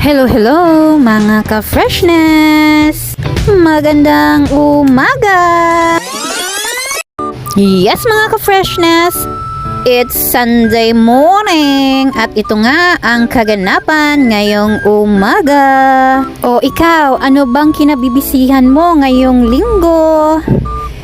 Hello, hello mga ka-freshness! Magandang umaga! Yes mga ka-freshness! It's Sunday morning at ito nga ang kaganapan ngayong umaga. O ikaw, ano bang kinabibisihan mo ngayong linggo?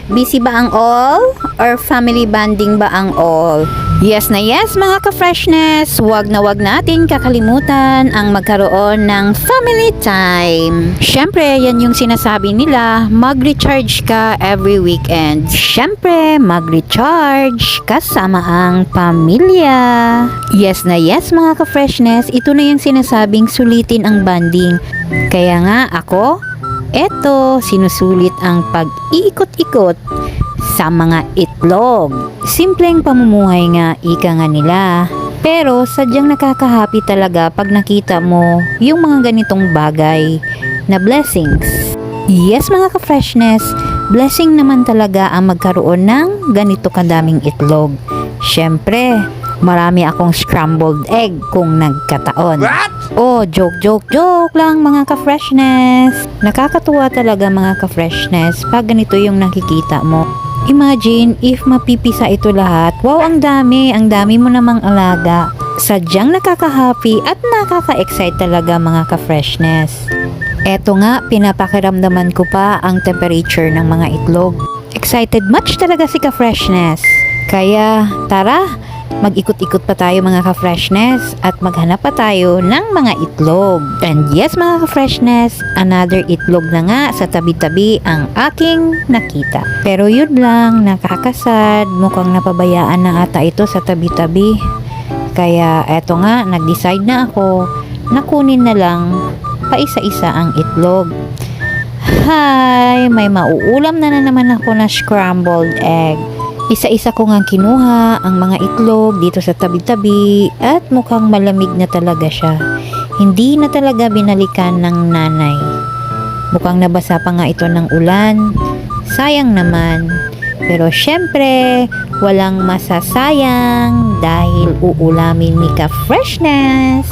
Busy ba ang all? Or family bonding ba ang all? Yes na yes mga ka-freshness, wag natin kakalimutan ang magkaroon ng family time. Syempre, yan yung sinasabi nila, mag-recharge ka every weekend. Syempre, mag-recharge kasama ang pamilya. Yes na yes mga ka-freshness, ito na yung sinasabing sulitin ang bonding. Kaya nga ako, eto, sinusulit ang pag-iikot-ikot sa mga itlog. Simpleng pamumuhay nga, ika nga nila. Pero sadyang nakakahappy talaga pag nakita mo yung mga ganitong bagay na blessings. Yes mga ka-freshness, blessing naman talaga ang magkaroon ng ganito kadaming itlog. Syempre, marami akong scrambled egg kung nagkataon. What? Oh, joke lang mga ka-freshness. Nakakatuwa talaga mga ka-freshness pag ganito yung nakikita mo. Imagine if mapipisa ito lahat. Wow, ang dami mo namang alaga. Sadyang nakaka-happy at nakaka-excite talaga mga ka-freshness. Eto nga, pinapakiramdaman ko pa ang temperature ng mga itlog. Excited much talaga si ka-freshness. Kaya, tara, mag-ikot-ikot pa tayo mga ka-freshness at maghanap pa tayo ng mga itlog. And yes mga ka-freshness, another itlog na nga sa tabi-tabi ang aking nakita. Pero yun lang, nakakasad, mukhang napabayaan na ata ito sa tabi-tabi. Kaya eto nga, nag-decide na ako na kunin na lang paisa-isa ang itlog. Hi! May mauulam na naman ako na scrambled egg. Isa-isa ko nga kinuha ang mga itlog dito sa tabi-tabi at mukhang malamig na talaga siya. Hindi na talaga binalikan ng nanay. Mukhang nabasa pa nga ito ng ulan. Sayang naman. Pero syempre, walang masasayang dahil uulamin ni ka-freshness.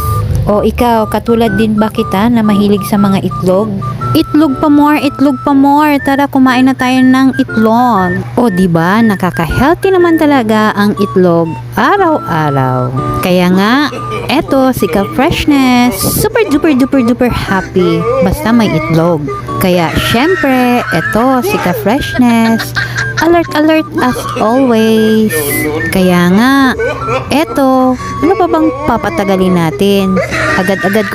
O ikaw, katulad din ba kita na mahilig sa mga itlog? Itlog pa more. Tara, kumain na tayo ng itlog. O diba, nakaka-healthy naman talaga ang itlog araw-araw. Kaya nga, eto si ka-freshness, super duper happy basta may itlog. Kaya syempre, eto si ka-freshness, alert as always. Kaya nga, eto, ano pa bang papatagalin natin? Agad-agad ko